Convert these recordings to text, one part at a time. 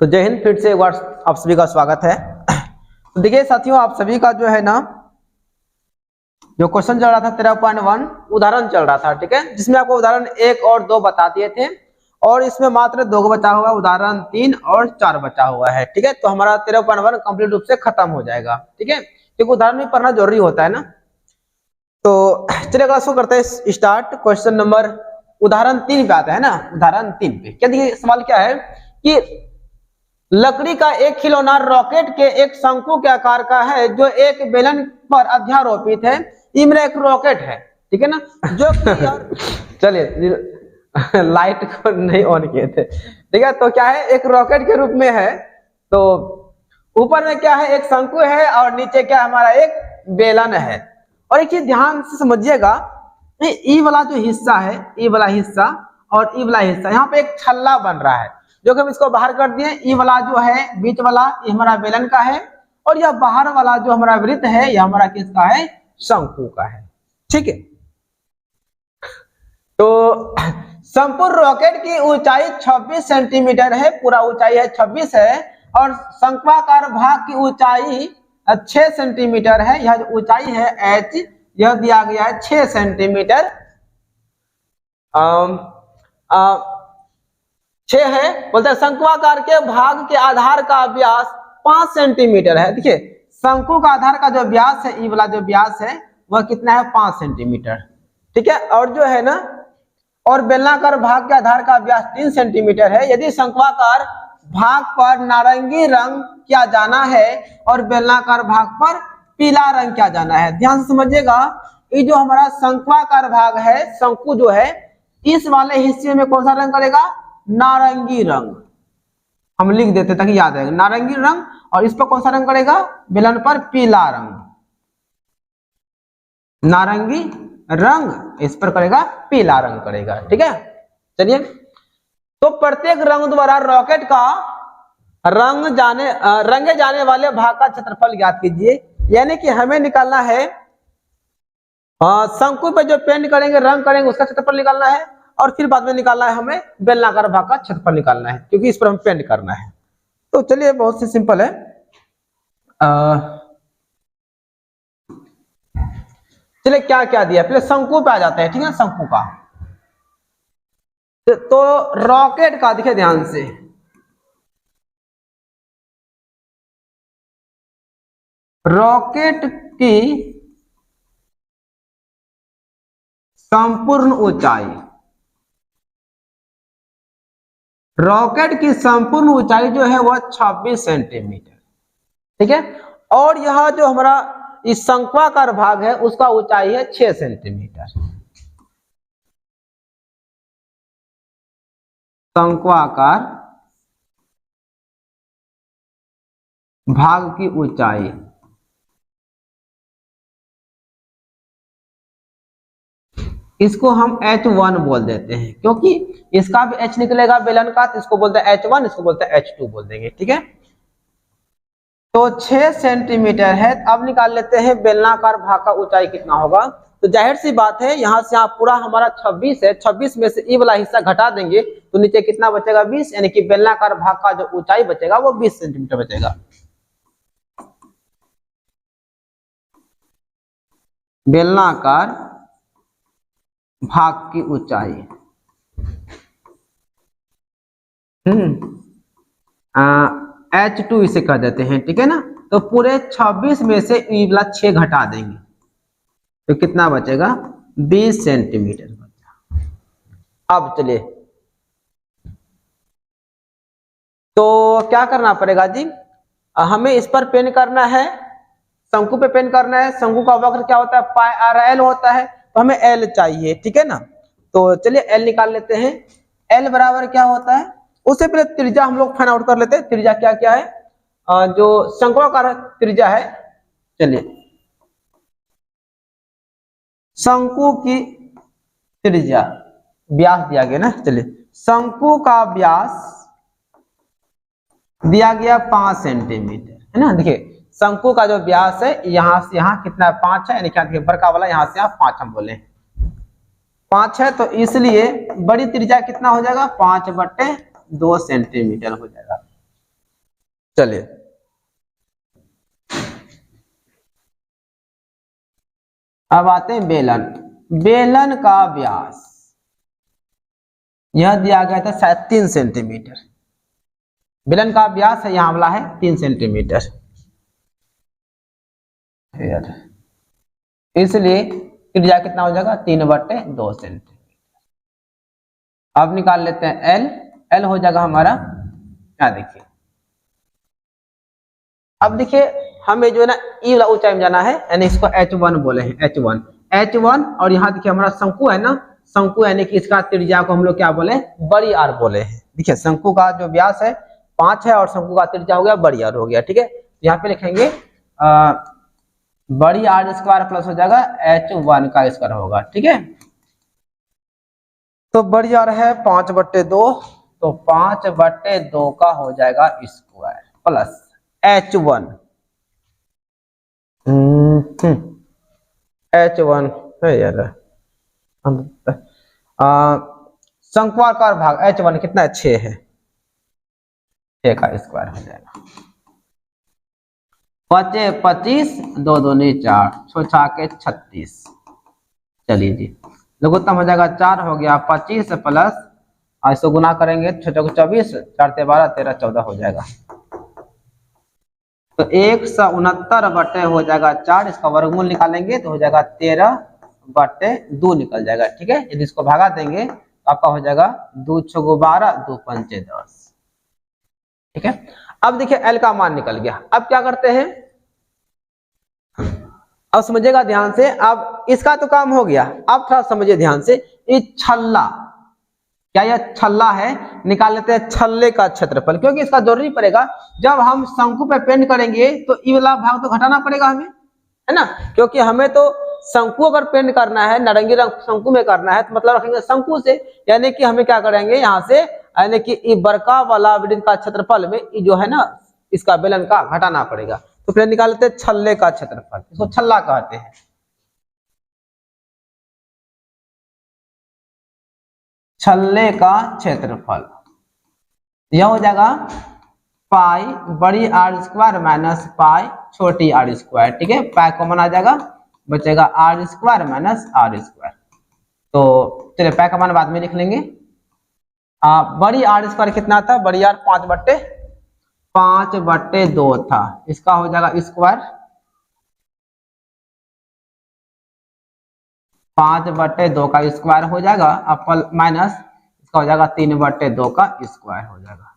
तो जय हिंद, फिर से एक बार आप सभी का स्वागत है। तो देखिए साथियों, आप सभी का जो है ना, जो क्वेश्चन चल रहा था 13.1 उदाहरण चल रहा था, ठीक है, जिसमें आपको उदाहरण 1 और 2 बता दिए थे और इसमें मात्र 2 बचा हुआ, उदाहरण 3 और 4 बचा हुआ है, ठीक है। तो हमारा 13.1 कंप्लीट रूप से खत्म हो जाएगा, ठीक है, क्योंकि उदाहरण भी पढ़ना जरूरी होता है ना। तो चलिए क्लास को करते हैं स्टार्ट। क्वेश्चन नंबर उदाहरण 3 पे आता है ना। उदाहरण 3 पे क्या देखिए, सवाल क्या है कि लकड़ी का एक खिलौना रॉकेट के एक शंकु के आकार का है जो एक बेलन पर अध्यारोपित है। ये मेरा एक रॉकेट है, ठीक है ना, जो कि चलिए लाइट को नहीं ऑन किए थे, ठीक है। तो क्या है, एक रॉकेट के रूप में है। तो ऊपर में क्या है, एक शंकु है और नीचे क्या हमारा एक बेलन है। और एक चीज ध्यान से समझिएगा, ई वाला जो हिस्सा है, ई वाला हिस्सा और ई वाला हिस्सा, यहाँ पे एक छल्ला बन रहा है जो कि हम इसको बाहर कर दिए। ई वाला जो है बीच वाला, ये हमारा बेलन का है, और यह बाहर वाला जो हमारा वृत्त है, यह हमारा किसका है, शंकु का है, ठीक है। तो संपूर्ण रॉकेट की ऊंचाई 26 सेंटीमीटर है, पूरा ऊंचाई है 26 है, और शंक्वाकार भाग की ऊंचाई 6 सेंटीमीटर है। यह जो ऊंचाई है h, यह दिया गया है 6 सेंटीमीटर। 6 है, बोलते हैं शंक्वाकार के भाग के आधार का व्यास 5 सेंटीमीटर है। देखिए शंकु का आधार का जो व्यास है, ई वाला जो व्यास है वह कितना है, 5 सेंटीमीटर, ठीक है। और जो है ना, और बेलनाकार भाग के आधार का व्यास 3 सेंटीमीटर है। यदि शंक्वाकार भाग पर नारंगी रंग किया जाना है और बेलनाकार भाग पर पीला रंग किया जाना है। ध्यान से समझिएगा, ये जो हमारा शंक्वाकार भाग है, शंकु जो है, इस वाले हिस्से में कौन सा रंग करेगा, नारंगी रंग। हम लिख देते ताकि याद आएगा, नारंगी रंग। और इस पर कौन सा रंग करेगा, बेलन पर पीला रंग, नारंगी रंग, इस पर करेगा पीला रंग करेगा, ठीक है। चलिए, तो प्रत्येक रंग द्वारा रॉकेट का रंगे जाने वाले भाग का क्षेत्रफल ज्ञात कीजिए। यानी कि हमें निकालना है, शंकु पे जो पेंट करेंगे, रंग करेंगे, उसका क्षेत्रफल निकालना है, और फिर बाद में निकालना है हमें बेलनाकार भाग का क्षेत्रफल निकालना है, क्योंकि इस पर हम पेंट करना है। तो चलिए, बहुत सी सिंपल है। चलिए क्या क्या दिया, पहले शंकु पे आ जाते हैं, ठीक है। शंकु का तो रॉकेट का देखिए ध्यान से, रॉकेट की संपूर्ण ऊंचाई, रॉकेट की संपूर्ण ऊंचाई जो है वह 26 सेंटीमीटर, ठीक है। और यह जो हमारा इस शंक्वाकार भाग है उसका ऊंचाई है 6 सेंटीमीटर। शंक्वाकार भाग की ऊंचाई, इसको हम H1 बोल देते हैं, क्योंकि इसका भी H निकलेगा बेलन का, तो इसको बोलते हैं H1, इसको बोलते हैं H2 बोल देंगे, ठीक है। तो 6 सेंटीमीटर है। अब निकाल लेते हैं बेलनाकार भाग का ऊंचाई कितना होगा। तो जाहिर सी बात है, यहां से यहाँ पूरा हमारा 26 है, 26 में से ई वाला हिस्सा घटा देंगे तो नीचे कितना बचेगा, 20, यानी कि बेलनाकार भाग का जो ऊंचाई बचेगा वो 20 सेंटीमीटर बचेगा। बेलनाकार भाग की ऊंचाई H2 इसे कह देते हैं, ठीक है ना। तो पूरे 26 में से ई वाला 6 घटा देंगे तो कितना बचेगा, 20 सेंटीमीटर बचा। अब चलिए, तो क्या करना पड़ेगा जी, हमें इस पर पेन करना है, शंकु पे पेन करना है। शंकु का वक्र क्या होता है, पाई आर एल होता है, तो हमें एल चाहिए, ठीक है ना। तो चलिए एल निकाल लेते हैं। एल बराबर क्या होता है, उससे पहले त्रिज्या हम लोग फाइंड आउट कर लेते हैं। त्रिज्या क्या क्या है, जो शंक्वाकार त्रिज्या है, चलिए शंकु की त्रिज्या, व्यास दिया गया ना, चलिए शंकु का व्यास दिया गया 5 सेंटीमीटर, है ना। देखिए शंकु का जो व्यास है यहां से यहां कितना है, 5 है, यानी क्या देखिए बड़का वाला यहां से यहां 5 हम बोले 5 है, तो इसलिए बड़ी त्रिज्या कितना हो जाएगा, 5/2 सेंटीमीटर हो जाएगा। चलिए अब आते हैं बेलन। बेलन का व्यास यह दिया गया था शायद 3 सेंटीमीटर। बेलन का व्यास है यहाँ वाला है 3 सेंटीमीटर, इसलिए त्रिज्या कितना हो जाएगा 3/2 सेंटीमीटर। अब निकाल लेते हैं एल। एल हो जाएगा हमारा, क्या देखिए, अब देखिए हमें जो है ना ई वाला ऊंचाई में जाना है, यानी इसको H1 बोले हैं, H1 H1। और यहाँ देखिए हमारा शंकु है ना, शंकु यानी कि इसका त्रिज्या को हम लोग क्या बोले, बड़ी आर बोले हैं। देखिए शंकु का जो व्यास है 5 है और शंकु का त्रिज्या हो गया बड़ी आर हो गया, ठीक है। यहाँ पे लिखेंगे बड़ी आर स्क्वायर प्लस हो जाएगा H1 का स्क्वायर होगा, ठीक है। तो बड़ी आर है 5/2, तो 5/2 का हो जाएगा स्क्वायर प्लस H1 H1 है यार, शंक्वाकार भाग H1 कितना है 6 है, 6 का स्क्वायर हो जाएगा। 5 25 2 दूनी 4 6 के 36। चलिए जी लघुत्तम हो जाएगा 4 हो गया 25 प्लस इसको गुना करेंगे 6 को 24 4 से 12 13 14 हो जाएगा। तो 169 हो जाएगा 4, इसका वर्गमूल निकालेंगे तो हो जाएगा 13/2 निकल जाएगा, ठीक है। यदि इसको भागा देंगे तो आपका हो जाएगा 2 6 12 2 5 10, ठीक है। अब देखिए एल का मान निकल गया। अब क्या करते हैं, अब समझिएगा ध्यान से। अब इसका तो काम हो गया, अब थोड़ा समझिए ध्यान से। ये छल्ला, क्या यह छल्ला है, निकाल लेते हैं छल्ले का क्षेत्रफल, क्योंकि इसका जरूरी पड़ेगा। जब हम शंकु पे पेंट करेंगे तो ये वाला भाग तो घटाना पड़ेगा हमें, है ना, क्योंकि हमें तो शंकु अगर पेंट करना है, नारंगी रंग शंकु में करना है, तो मतलब रखेंगे शंकु से, यानी कि हमें क्या करेंगे यहाँ से, यानी कि बड़का वाला वृत्त का क्षेत्रफल में जो है ना इसका बेलन का घटाना पड़ेगा। तो फिर निकाल लेते हैं छल्ले का क्षेत्रफल, इसको छल्ला कहते हैं। छल्ले का क्षेत्रफल यह हो जाएगा पाई बड़ी आर स्क्वायर माइनस पाई छोटी आर स्क्वायर, ठीक है। पाई कॉमन आ जाएगा, बचेगा r square minus r square. तो चलिए पाई का मान बाद में लिख लेंगे। बड़ी आर स्क्वायर कितना था, बड़ी आर 5/2 था, इसका हो जाएगा स्क्वायर 5/2 का स्क्वायर हो जाएगा, अब माइनस इसका हो जाएगा 3/2 का स्क्वायर हो जाएगा।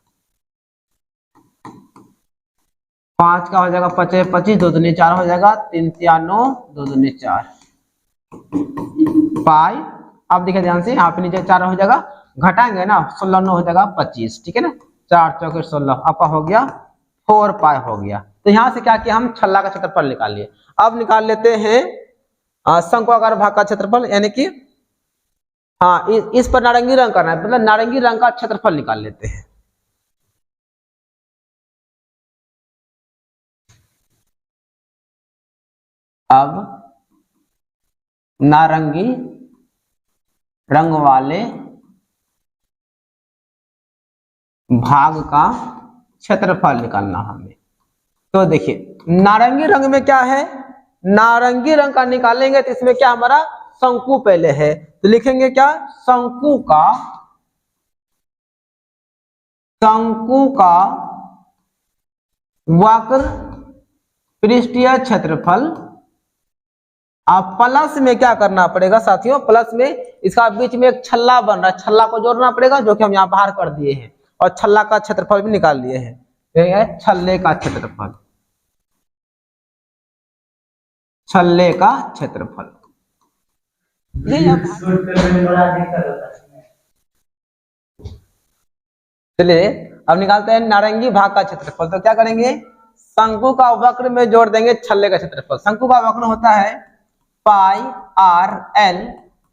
5 का हो जाएगा 25 25 2 दूनी 4 हो जाएगा, 3 3 9 2 दूनी 4 पाई। अब देखिए ध्यान से, यहाँ पे नीचे 4 हो जाएगा, घटाएंगे ना 16 9 हो जाएगा 25, ठीक है ना। 4 चौके 16 आपका हो गया 4 पाई हो गया। तो यहाँ से क्या किया, हम छल्ला का क्षेत्रफल निकाल लिए। अब निकाल लेते हैं शंक्वाकार भाग का क्षेत्रफल, यानी कि इस पर नारंगी रंग करना है, मतलब नारंगी रंग का क्षेत्रफल निकाल लेते हैं। अब नारंगी रंग वाले भाग का क्षेत्रफल निकालना हमें। तो देखिए नारंगी रंग में क्या है, नारंगी रंग का निकालेंगे तो इसमें क्या हमारा शंकु पहले है, तो लिखेंगे क्या, शंकु का वक्र पृष्ठीय क्षेत्रफल। आप प्लस में क्या करना पड़ेगा साथियों, प्लस में इसका बीच में एक छल्ला बन रहा है, छल्ला को जोड़ना पड़ेगा, जो कि हम यहाँ बाहर कर दिए हैं, और छल्ला का क्षेत्रफल भी निकाल लिए हैं। ये है छल्ले का क्षेत्रफल, छल्ले का क्षेत्रफल। चलिए अब निकालते हैं नारंगी भाग का क्षेत्रफल। तो क्या करेंगे, शंकु का वक्र में जोड़ देंगे छल्ले का क्षेत्रफल। शंकु का वक्र होता है पाई आर एल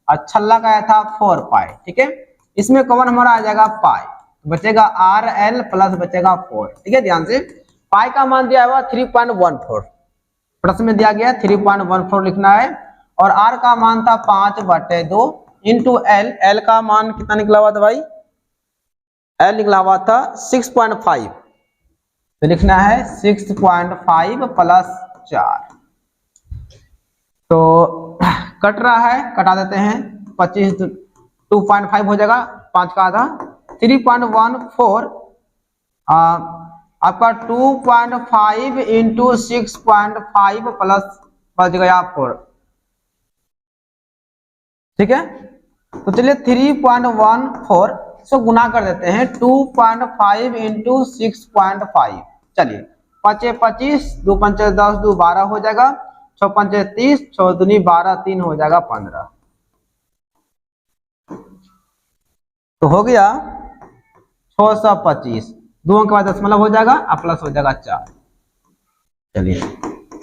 और छल्ला का था 4 पाई, ठीक है। इसमें कॉमन हमारा आ जाएगा पाई, बचेगा आर एल प्लस बचेगा 4, ठीक है। ध्यान से पाई का मान दिया हुआ 3.14, प्रश्न में दिया गया 3.14 लिखना है, और आर का मान था 5/2 इंटू एल। एल का मान कितना निकला हुआ था भाई, एल निकला हुआ था 6.5, तो लिखना है 6.5 प्लस 4। तो कट रहा है, कटा देते हैं। 25 2.5 हो जाएगा, 5 का आधा 3.14 आपका 2.5 इंटू 6.5 प्लस बच गया 4। ठीक है, तो चलिए 3.14 इसको गुना कर देते हैं 2.5 इंटू 6.5। चलिए 5 25, 2 पंचे 10, 2 12 हो जाएगा, 6 पंचे 30, 6 दूनी 12, 3 हो जाएगा 15। तो हो गया 625, 2 के बाद दशमलव हो जाएगा और प्लस हो जाएगा 4। चलिए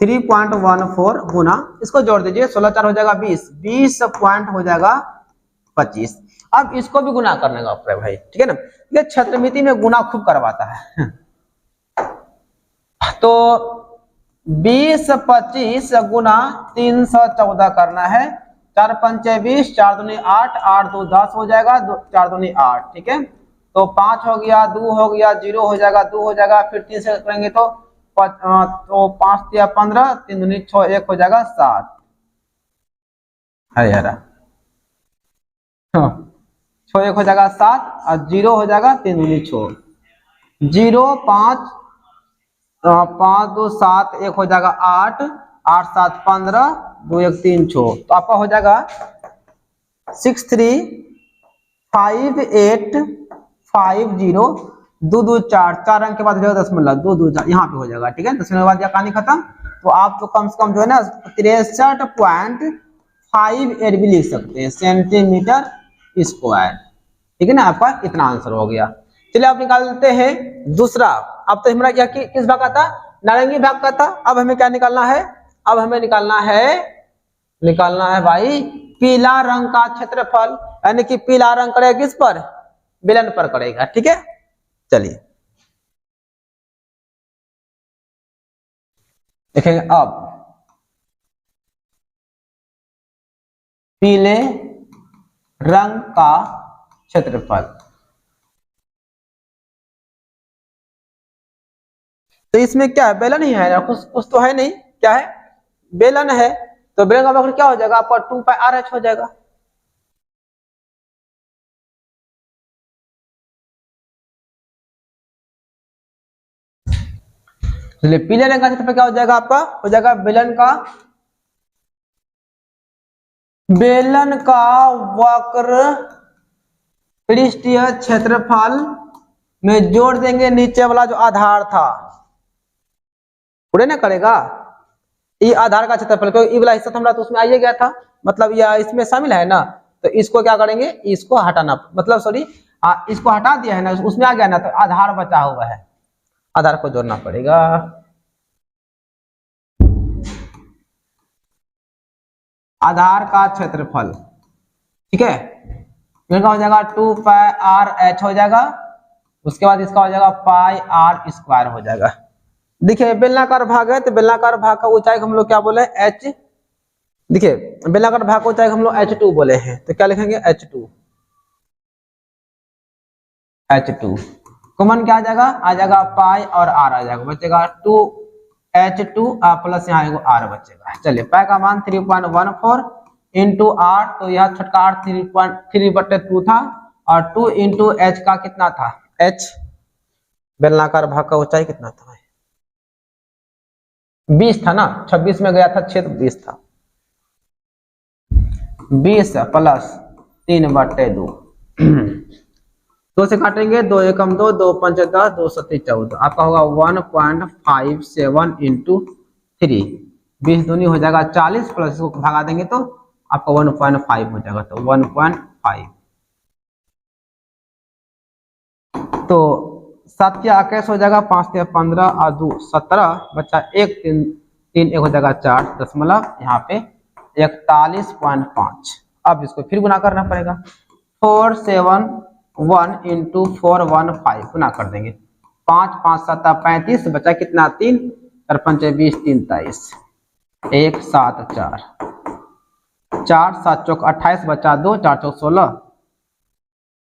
3.14 गुना, इसको जोड़ दीजिए, 16 4 हो जाएगा 20, 20 पॉइंट हो जाएगा 25। अब इसको भी गुना करने का है भाई, ठीक है ना। ये क्षेत्रमिति में गुना खूब करवाता है। तो 20 25 गुना 314 करना है। 4 पंचे 20, 4 दूनी 8, 8 2 10 हो जाएगा, 4 दूनी 8। ठीक है, तो 5 हो गया, 2 हो गया, 0 हो जाएगा, 2 हो जाएगा, फिर 3 से करेंगे तो 5 या 15, 3 दूनी 6, 1 हो जाएगा 7। अरे यार 6 1 हो जाएगा 7 और 0 हो जाएगा, 3 दूनी 6, 0 5 5 2 7, 1 हो जाएगा 8, 8 7 15, 2 1 3 6। तो आपका हो जाएगा 6 3 5 8 5 0, 2 2 4, 4 अंक के बाद हो जाएगा दशमलव, 2 2 4 यहाँ पे हो जाएगा। ठीक है, दशमलव के बाद यह कहानी खत्म। तो आप तो कम से कम जो है ना 63.58 भी लिख सकते हैं, सेंटीमीटर स्क्वायर। ठीक है ना, आपका इतना आंसर हो गया। चलिए आप निकालते हैं दूसरा। अब तो हमारा क्या किस भाग का था, नारंगी भाग का था। अब हमें क्या निकालना है, अब हमें निकालना है भाई पीला रंग का क्षेत्रफल, यानी कि पीला रंग करेगा किस पर, बेलन पर करेगा। ठीक है, चलिए देखेंगे अब पीले रंग का क्षेत्रफल। तो इसमें क्या है, बेलन ही है ना, कुछ तो है नहीं, क्या है, बेलन है। तो बेलन का वक्र क्या हो जाएगा आपका 2πr(h) हो जाएगा। चलिए पीले रंग का क्षेत्रफल क्या हो जाएगा आपका, हो जाएगा बेलन का वक्र पृष्ठीय क्षेत्रफल में जोड़ देंगे नीचे वाला जो आधार था, पूरे ना करेगा ये आधार का क्षेत्रफल, क्योंकि ये वाला हिस्सा हमारा तो उसमें आइए गया था, मतलब यह इसमें शामिल है ना। तो इसको क्या करेंगे, इसको हटाना, मतलब सॉरी इसको हटा दिया है ना, उसमें आ गया ना, तो आधार बचा हुआ है, आधार को जोड़ना पड़ेगा। आधार का क्षेत्रफल, ठीक है, इनका हो जाएगा 2πr(h) हो जाएगा। उसके बाद इसका हो जाएगा πr² हो जाएगा। देखिए बेलनाकार भाग है, तो बेलनाकार भाग का ऊंचाई हम लोग क्या बोले, h। देखिए बेलनाकार भाग का ऊंचाई हम लोग h2 बोले हैं, तो क्या लिखेंगे h2। कॉमन क्या आ जाएगा पाई और r आ जाएगा, बचेगा 2h2 प्लस यहाँ r बचेगा। चलिए पाई का मान 3.14 इंटू r, तो यह छोटका r 3/2 था, और 2 इंटू h का कितना था, h बेलनाकार भाग का ऊंचाई कितना था, 20 था ना, 26 में गया था छेद, 20 था, 20 प्लस 3/2। 2 से काटेंगे, 2 एकम 2, 2 पंच 10, 2 सत्ती 14, आपका होगा 1.57 इंटू 3, 20 दूनी हो जाएगा 40, प्लस इसको भगा देंगे तो आपका 1.5 हो जाएगा, तो 1.5। तो 7 या 21 हो जाएगा, 5 या 15 और 2 17, बच्चा 1 3 3 1 हो जाएगा 4 दशमलव, यहाँ पे 41.5। अब इसको फिर गुना करना पड़ेगा, 471 इंटू 415 गुना कर देंगे, 5 5 7 35, बचा कितना 3, 4 5 20, 3 23, 1 7 4, 4 7 चौक 28, बचा 2, 4 चौक 16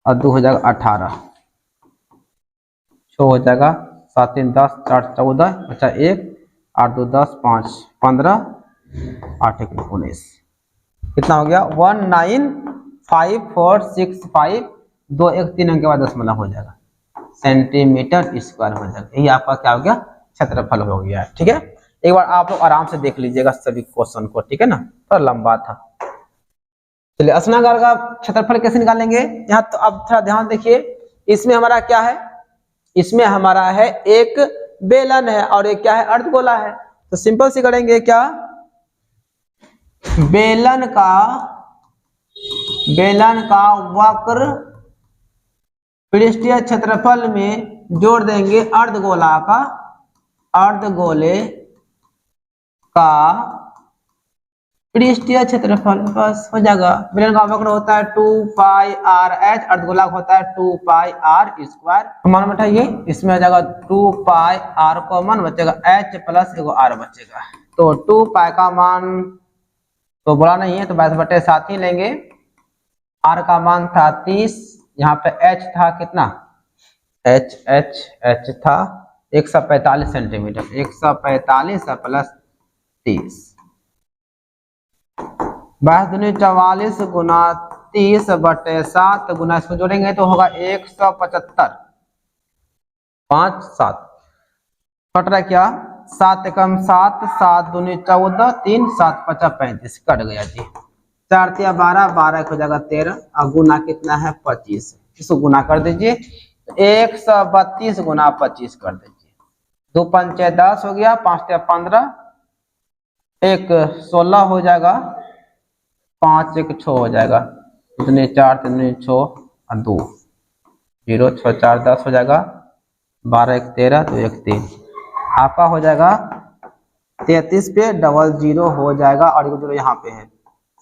और 2 हो जाएगा 18, 6 हो जाएगा 7 3 10, 4 14, बचा 1, 8 2 10, 5 15, 8 1 19। कितना हो गया? 195465, 2 1 3 अंक के बाद दशमलव हो जाएगा, सेंटीमीटर स्क्वायर हो जाएगा। यही आपका क्या हो गया? क्षेत्रफल हो गया। ठीक है, एक बार आप लोग आराम से देख लीजिएगा सभी क्वेश्चन को, ठीक है ना, थोड़ा लंबा था। चलिए अस्नागार का क्षेत्रफल कैसे निकालेंगे? यहाँ तो अब थोड़ा ध्यान देखिए, इसमें हमारा क्या है? इसमें हमारा है एक बेलन है और एक क्या है? अर्धगोला है। तो सिंपल से करेंगे क्या? बेलन का वक्र पृष्ठीय क्षेत्रफल में जोड़ देंगे अर्धगोले का पृष्ठीय क्षेत्रफल, बस हो जाएगा। बेलन का वक्र होता है 2 पाई आर एच, अर्धगोला होता है 2 पाई आर स्क्वायर। मान बैठाइए, इसमें आ जाएगा 2 पाई आर कॉमन, बचेगा एच प्लस एगो आर बचेगा। तो 2 पाई का मान तो बड़ा नहीं है, तो 22/7 ही लेंगे। आर का मान था 30, यहाँ पे एच था कितना? एच था 145 सेंटीमीटर, 145 प्लस 30, 22 गुना 30/7 गुना इसको जोड़ेंगे तो होगा 175, 5 7 कट रहा क्या? 7 एकम 7, 7 दूनी 14, 3 7 5 35 कट गया जी। 4 3 12, 12 हो जाएगा 13, और गुना कितना है? 25। इसको गुना कर दीजिए, 132 गुना 25 कर दीजिए। 2 5 10 हो गया, 5 3 15, 1 16 हो जाएगा, 5 1 6 हो जाएगा, इतने 4 3 6 और 2 0 6 4 10 हो जाएगा, 12 1 13, तो 1 3 आपका हो जाएगा 33 पे डबल 0 हो जाएगा, और जो यहाँ पे है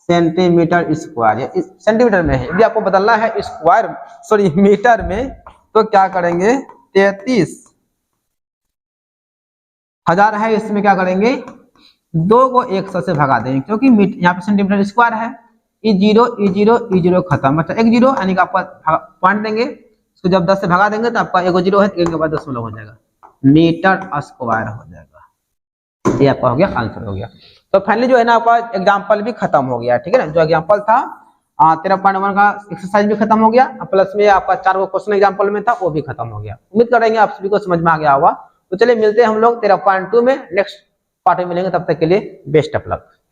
सेंटीमीटर स्क्वायर, सेंटीमीटर में है। यदि आपको बदलना है स्क्वायर सॉरी मीटर में, तो क्या करेंगे? 33,000 है, इसमें क्या करेंगे? 2 को 100 से भगा देंगे, क्योंकि यहाँ पे सेंटीमीटर स्क्वायर है। ई जीरो खत्म, मतलब 1 0 यानी कि आपका पॉइंट देंगे, इसको जब 10 से भगा देंगे तो आपका 1 0 है, 1 के बाद दशमलव हो जाएगा, मीटर स्क्वायर हो जाएगा। ये आपका हो गया, आंसर हो गया। तो फाइनली जो है ना आपका एग्जाम्पल भी खत्म हो गया, ठीक है ना। जो एग्जाम्पल था 13.1 का एक्सरसाइज भी खत्म हो गया, प्लस में आपका 4 क्वेश्चन एग्जाम्पल में था वो भी खत्म हो गया। उम्मीद करेंगे आप सभी को समझ में आ गया होगा। तो चलिए मिलते हैं हम लोग 13.2 में, नेक्स्ट पार्ट में मिलेंगे, तब तक के लिए बेस्ट ऑफ लक।